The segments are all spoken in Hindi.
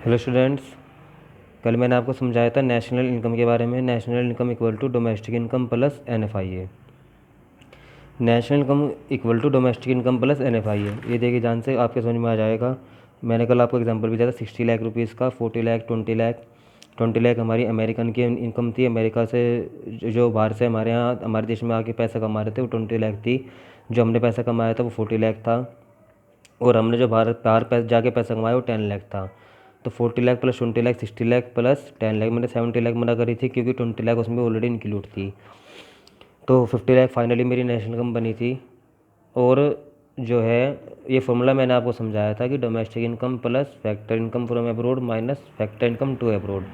हेलो स्टूडेंट्स, कल मैंने आपको समझाया था नेशनल इनकम के बारे में। National income equal to domestic income plus NFIA। National income equal to domestic income plus NFIA, ये देखिए ध्यान से, आपके समझ में आ जाएगा। मैंने कल आपको एग्जांपल भी दिया था 60 लाख रुपीज़ का, 40 लाख, 20 लाख। 20 लाख हमारी अमेरिकन की इनकम थी। अमेरिका से जो बाहर से हमारे यहाँ हमारे देश में आके पैसा कमा रहे थे, वो 20 लाख थी। जो हमने पैसा कमाया था वो 40 लाख था। और हमने जो बाहर पैसे जाके पैसा कमाया वो 10 लाख था। तो 40 लाख प्लस 20 लाख 60 लाख प्लस 10 लाख, मैंने 70 लाख मना करी थी क्योंकि 20 लाख उसमें ऑलरेडी इंक्लूड थी। तो 50 लाख फाइनली मेरी नेशनल इनकम बनी थी। और जो है ये फॉर्मूला मैंने आपको समझाया था कि domestic income plus factor income from abroad minus factor income to abroad.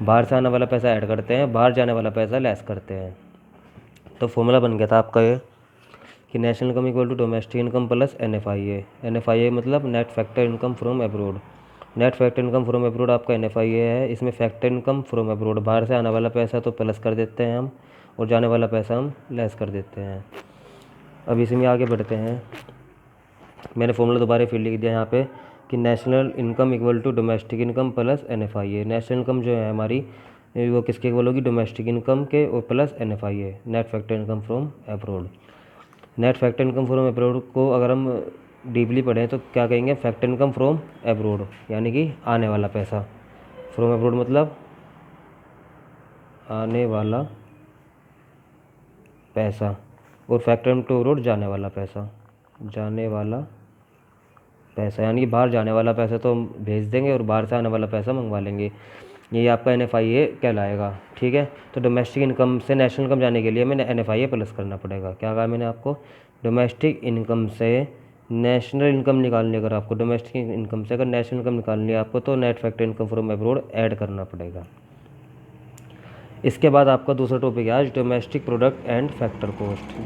बाहर से आने वाला पैसा ऐड करते हैं, बाहर जाने वाला पैसा लेस करते हैं। तो फॉर्मूला बन गया था आपका ये कि national income equal to domestic income plus NFIA। NFIA मतलब net factor income from abroad. Net factor income from abroad आपका NFIA है। इसमें फैक्टर इनकम फ्रॉम अब्रोड, बाहर से आने वाला पैसा तो प्लस कर देते हैं हम, और जाने वाला पैसा हम लेस कर देते हैं। अब इसी में आगे बढ़ते हैं। मैंने फॉर्मूला दोबारा फिर लिख दिया यहाँ पे कि national income equal to domestic income plus NFIA। National income जो है हमारी वो किसके इक्वल होगी? डोमेस्टिक इनकम के, और plus NFIA net factor income from abroad. Net factor income from abroad को अगर हम डीपली पढ़ें तो क्या कहेंगे? फैक्टर इनकम फ्रॉम अब्रोड, यानी कि आने वाला पैसा। फ्रॉम अब्रोड मतलब आने वाला पैसा, और फैक्टर इनकम टू अब्रोड जाने वाला पैसा। जाने वाला पैसा यानी कि बाहर जाने वाला पैसा तो हम भेज देंगे और बाहर से आने वाला पैसा मंगवा लेंगे। ये आपका NFIA कहलाएगा। ठीक है, तो डोमेस्टिक इनकम से नेशनल इनकम जाने के लिए मैंने NFIA प्लस करना पड़ेगा। क्या कहा मैंने आपको? डोमेस्टिक इनकम से नेशनल इनकम निकालनी, अगर आपको डोमेस्टिक इनकम से अगर नेशनल इनकम निकालनी है आपको, तो net factor income from abroad add करना पड़ेगा। इसके बाद आपका दूसरा टॉपिक है आज domestic product and factor cost.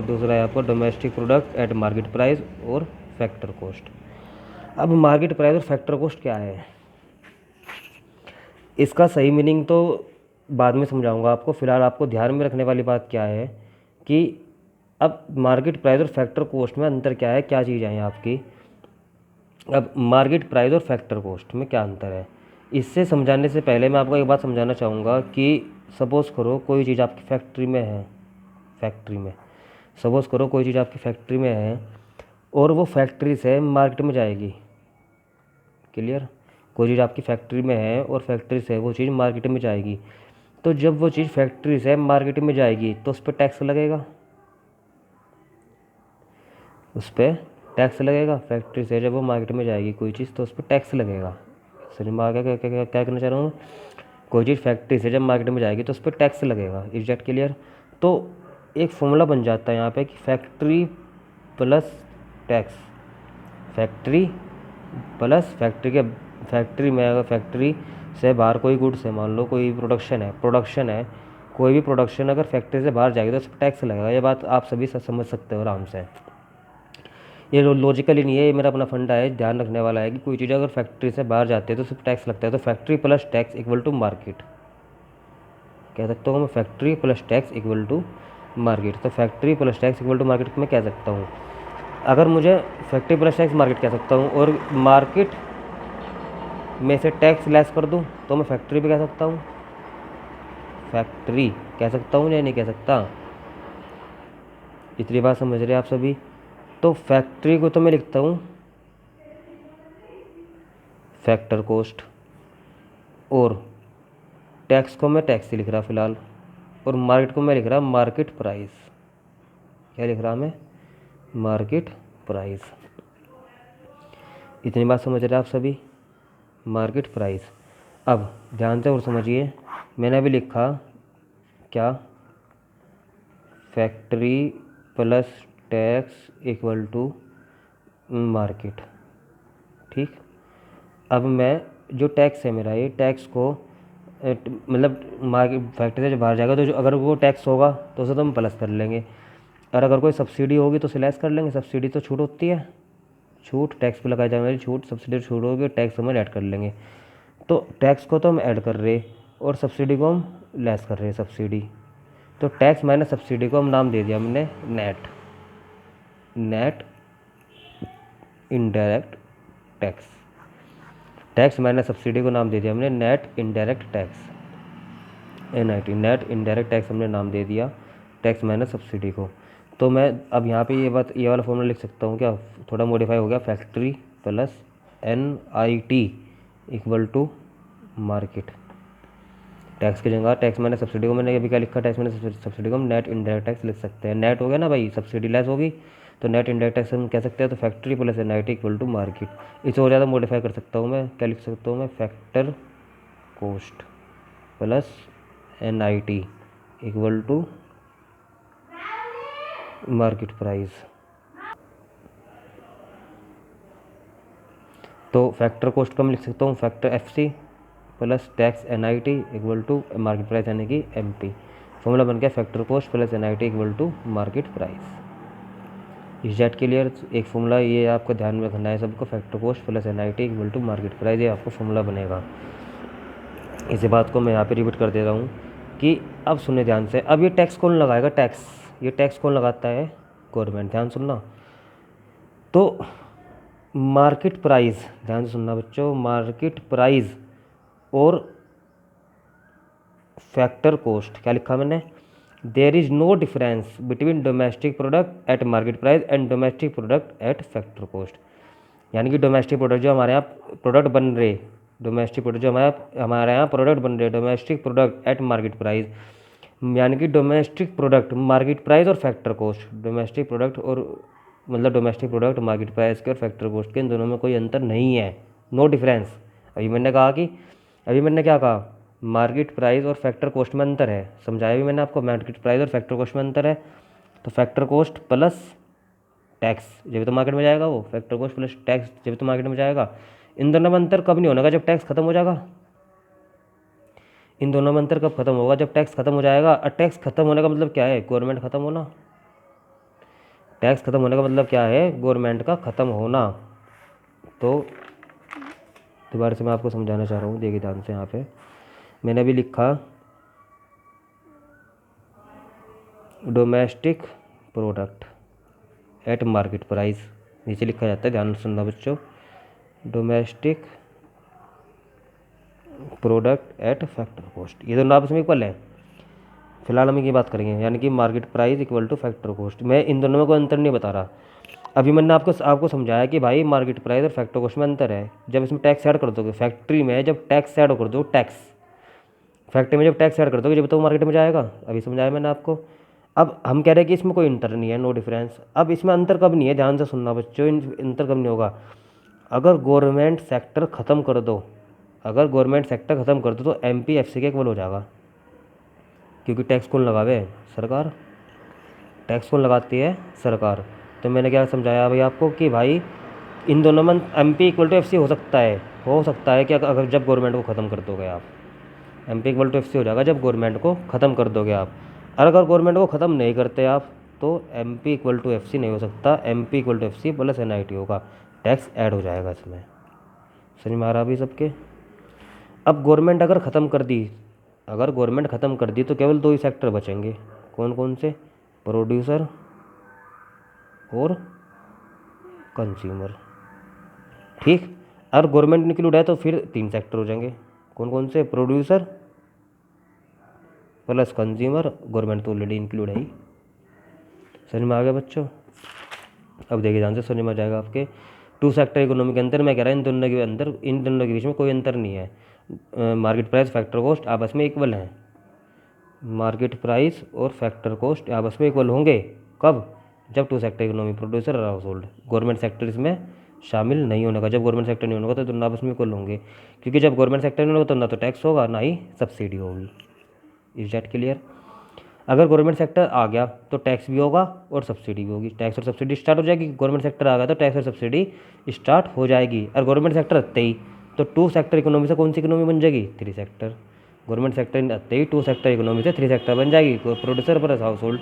दूसरा है आपका domestic product at market price और फैक्टर कॉस्ट। अब मार्केट प्राइस और फैक्टर कॉस्ट क्या है, इसका सही मीनिंग तो बाद में समझाऊंगा आपको। फिलहाल आपको ध्यान में रखने वाली बात क्या है कि अब मार्केट प्राइस और फैक्टर कॉस्ट में अंतर क्या है, क्या चीज़ है आपकी। अब मार्केट प्राइस और फैक्टर कॉस्ट में क्या अंतर है, इससे समझाने से पहले मैं आपको एक बात समझाना चाहूँगा कि सपोज़ करो कोई चीज़ आपकी फैक्ट्री में है। सपोज़ करो कोई चीज़ आपकी फैक्ट्री में है और वो फैक्ट्री से मार्केट में जाएगी। क्लियर? कोई चीज़ आपकी फैक्ट्री में है और फैक्ट्री से वो चीज़ मार्केट में जाएगी। तो जब वो चीज़ फैक्ट्री से मार्केट में जाएगी तो उस पर टैक्स लगेगा। फैक्ट्री से जब वो मार्केट में जाएगी कोई चीज़ तो उस पर टैक्स लगेगा। समझ में आ गया क्या करना चाह रहा हूँ? कोई चीज़ फैक्ट्री से जब मार्केट में जाएगी तो उस पर टैक्स लगेगा। Is that clear? तो एक फॉर्मूला बन जाता है यहाँ पे कि factory plus tax. Factory plus factory में अगर फैक्ट्री से बाहर कोई गुड्स है, मान लो कोई प्रोडक्शन है, कोई भी प्रोडक्शन अगर फैक्ट्री से बाहर जाएगी तो उस पर टैक्स लगेगा। ये बात आप सभी समझ सकते हो आराम से। ये लॉजिकली नहीं है, ये मेरा अपना फंडा है, ध्यान रखने वाला है कि कोई चीज़ अगर फैक्ट्री से बाहर जाती है तो उस पर टैक्स लगता है। तो factory plus tax equal to market कह सकता हूँ मैं। Factory plus tax equal to market. तो factory plus tax equal to market मैं कह सकता हूँ। अगर मुझे फैक्ट्री प्लस टैक्स मार्केट कह सकता हूँ और मार्केट में से टैक्स लेस कर दूँ तो मैं फैक्ट्री भी कह सकता हूँ। फैक्ट्री कह सकता हूँ या नहीं कह सकता? इतनी बात समझ रहे आप सभी? तो फैक्ट्री को तो मैं लिखता हूँ फैक्टर कॉस्ट, और टैक्स को मैं टैक्स ही लिख रहा फिलहाल, और मार्केट को मैं लिख रहा मार्केट प्राइस। क्या लिख रहा मैं? Market price. इतनी बात समझ रहे आप सभी? Market price. अब ध्यान से और समझिए, मैंने अभी लिखा क्या? Factory plus tax equal to market. ठीक। अब मैं जो टैक्स है मेरा, ये टैक्स को मतलब मार्केट फैक्ट्री से जो बाहर जाएगा तो जो अगर वो टैक्स होगा तो उसे तो हम प्लस कर लेंगे, और अगर कोई सब्सिडी होगी तो उसे लेस कर लेंगे। सब्सिडी तो छूट होती है, छूट टैक्स पे लगाई जाने वाली छूट, सब्सिडी छूट होगी, टैक्स हम ऐड कर लेंगे। तो टैक्स को तो हम ऐड कर रहे और सब्सिडी को हम लेस कर रहे हैं। सब्सिडी तो टैक्स माइनस सब्सिडी को हम नाम दे दिया हमने net indirect tax. Tax minus subsidy को नाम दे दिया हमने net indirect tax, NIT, net indirect tax हमने नाम दे दिया टैक्स माइनस सब्सिडी को। तो मैं अब यहाँ पे ये वाला फॉर्मूला लिख सकता हूँ क्या, थोड़ा मॉडिफाई हो गया, factory plus NIT equal to market. Tax की जगह टैक्स माइनस सब्सिडी को मैंने अभी क्या लिखा, टैक्स माइनस सब्सिडी को हम नेट इनडायरेक्ट टैक्स लिख सकते हैं। नेट हो गया ना भाई, सब्सिडी लेस होगी, तो नेट इनडायरेक्ट टैक्स हम कह सकते हैं, तो factory plus NIT equal to market. इसे और ज़्यादा मॉडिफाई कर सकता हूँ मैं, क्या लिख सकता हूँ मैं, factor cost plus NIT equal to market price. तो फैक्टर कॉस्ट का मैं लिख सकता हूँ factor FC plus tax NIT equal to market price यानी कि MP। फॉर्मूला बन गया factor cost plus NIT equal to market price. इस जेट क्लियर। एक फॉर्मूला ये आपको ध्यान में रखना है सबको, factor cost plus NIT equal to market price, ये आपको फॉर्मूला बनेगा। इसी बात को मैं यहाँ पे रिपीट कर दे रहा हूँ कि अब सुने ध्यान से, अब ये टैक्स कौन लगाएगा, टैक्स, ये टैक्स कौन लगाता है, गवर्नमेंट। ध्यान सुनना, तो मार्केट प्राइस, ध्यान से सुनना बच्चों, मार्केट प्राइस और फैक्टर कॉस्ट, क्या लिखा मैंने, there is no difference between domestic product at market price and domestic product at factor cost. यानी कि डोमेस्टिक प्रोडक्ट जो हमारे यहाँ प्रोडक्ट बन रहे, डोमेस्टिक प्रोडक्ट जो हमारे यहाँ प्रोडक्ट बन रहे, domestic product at market price, यानी कि डोमेस्टिक प्रोडक्ट मार्केट प्राइस और फैक्टर कॉस्ट, डोमेस्टिक प्रोडक्ट और मतलब डोमेस्टिक प्रोडक्ट मार्केट प्राइस के और फैक्टर कॉस्ट के, इन दोनों में कोई अंतर नहीं है, नो डिफरेंस। अभी मैंने क्या कहा, मार्केट प्राइस और फैक्टर कॉस्ट में अंतर है, समझाया भी मैंने आपको, मार्केट प्राइस और फैक्टर कॉस्ट में अंतर है। तो फैक्टर कॉस्ट प्लस टैक्स जब तो मार्केट में जाएगा, वो फैक्टर कॉस्ट प्लस टैक्स जब तो मार्केट में जाएगा। इन दोनों में अंतर कब नहीं होने का, जब टैक्स खत्म हो जाएगा। इन दोनों में अंतर कब खत्म होगा, जब टैक्स खत्म हो जाएगा। और टैक्स खत्म होने का मतलब क्या है, गवर्नमेंट खत्म होना। टैक्स खत्म होने का मतलब क्या है, गवर्नमेंट का खत्म होना। तो दोबारा से मैं आपको समझाना चाह रहा हूँ, देखिए ध्यान से, यहाँ पे मैंने अभी लिखा domestic product at market price, नीचे लिखा जाता है, ध्यान सुनना बच्चों, domestic product at factor cost, ये दोनों आपस में इक्वल है। फिलहाल हम ये बात करेंगे, यानी कि market price equal two factor cost. मैं इन दोनों में कोई अंतर नहीं बता रहा। अभी मैंने आपको समझाया कि भाई मार्केट प्राइस और फैक्टर कॉस्ट में अंतर है। जब इसमें टैक्स ऐड कर दोगे, फैक्ट्री में जब टैक्स ऐड कर दो, टैक्स फैक्ट्री में जब टैक्स ऐड कर दोगे जब तो मार्केट में जाएगा, अभी समझाया मैंने आपको। अब हम कह रहे हैं कि इसमें कोई इंटर नहीं है, नो डिफरेंस। अब इसमें अंतर कब नहीं है, ध्यान से सुनना बच्चों, अंतर कब नहीं होगा, अगर गवर्नमेंट सेक्टर ख़त्म कर दो, अगर गवर्नमेंट सेक्टर ख़त्म कर दो तो MPFC के इक्वल हो जाएगा, क्योंकि टैक्स कौन लगावे, सरकार। टैक्स कौन लगाती है, सरकार। तो मैंने क्या समझाया भाई आपको कि भाई इन दोनों में MP इक्वल टू FC हो सकता है कि अगर जब गवर्नमेंट को ख़त्म कर दोगे आप, MP इक्वल टू FC हो जाएगा जब गवर्नमेंट को ख़त्म कर दोगे आप। और अगर गवर्नमेंट को ख़त्म नहीं करते आप तो MP इक्वल टू FC नहीं हो सकता, MP equal to FC plus NIT होगा, टैक्स ऐड हो जाएगा इसमें। समझ में आ रहा अभी सबके। अब गवर्नमेंट अगर ख़त्म कर दी, तो केवल दो ही सेक्टर बचेंगे, कौन कौन से, प्रोड्यूसर और कंज्यूमर, ठीक। अगर गवर्नमेंट इंक्लूड है तो फिर तीन सेक्टर हो जाएंगे, कौन कौन से, प्रोड्यूसर प्लस कंज्यूमर, गवर्नमेंट तो ऑलरेडी इंक्लूड है ही। समझ में आ गया बच्चों। अब देखिए ध्यान से, समझ में आ जाएगा आपके। टू सेक्टर इकोनॉमी के अंदर मैं कह रहा हूँ इन दोनों के बीच में कोई अंतर नहीं है। मार्केट प्राइस फैक्टर कॉस्ट आपस में इक्वल हैं, मार्केट प्राइस और फैक्टर कॉस्ट आपस में इक्वल होंगे कब, जब टू सेक्टर इकोनॉमी, प्रोड्यूसर और हाउस होल्ड, गवर्नमेंट सेक्टर इसमें शामिल नहीं होने का। जब गवर्नमेंट सेक्टर नहीं होगा तो दोनों आपस में इक्वल होंगे, क्योंकि जब गवर्नमेंट सेक्टर नहीं होगा तो ना तो टैक्स होगा ना ही सब्सिडी होगी। Is that clear. अगर गवर्नमेंट सेक्टर आ गया तो टैक्स भी होगा और सब्सिडी भी होगी, टैक्स और सब्सिडी स्टार्ट हो जाएगी। गवर्नमेंट सेक्टर आ गया तो टैक्स और सब्सिडी स्टार्ट हो जाएगी। और गवर्नमेंट सेक्टर आते ही तो टू सेक्टर इकोनॉमी से कौन सी इकोनॉमी बन जाएगी, थ्री सेक्टर। गवर्नमेंट सेक्टर आते ही टू सेक्टर इकोनॉमी से थ्री सेक्टर बन जाएगी, producer plus house hold,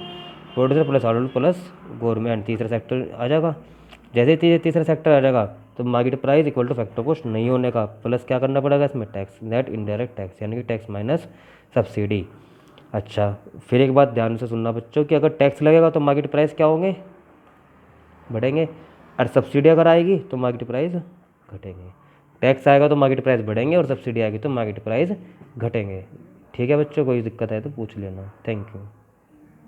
producer plus house hold plus government, तीसरा सेक्टर आ जाएगा। जैसे ही तीसरा सेक्टर आ जाएगा तो market price equal two factor cost नहीं होने का, प्लस क्या करना पड़ेगा इसमें, टैक्स, नेट इनडायरेक्ट टैक्स, यानी कि टैक्स माइनस सब्सिडी। अच्छा, फिर एक बात ध्यान से सुनना बच्चों कि अगर टैक्स लगेगा तो मार्केट प्राइस क्या होंगे, बढ़ेंगे, और सब्सिडी अगर आएगी तो मार्केट प्राइस घटेंगे। टैक्स आएगा तो मार्केट प्राइस बढ़ेंगे और सब्सिडी आएगी तो मार्केट प्राइस घटेंगे। ठीक है बच्चों, कोई दिक्कत है तो पूछ लेना। Thank you.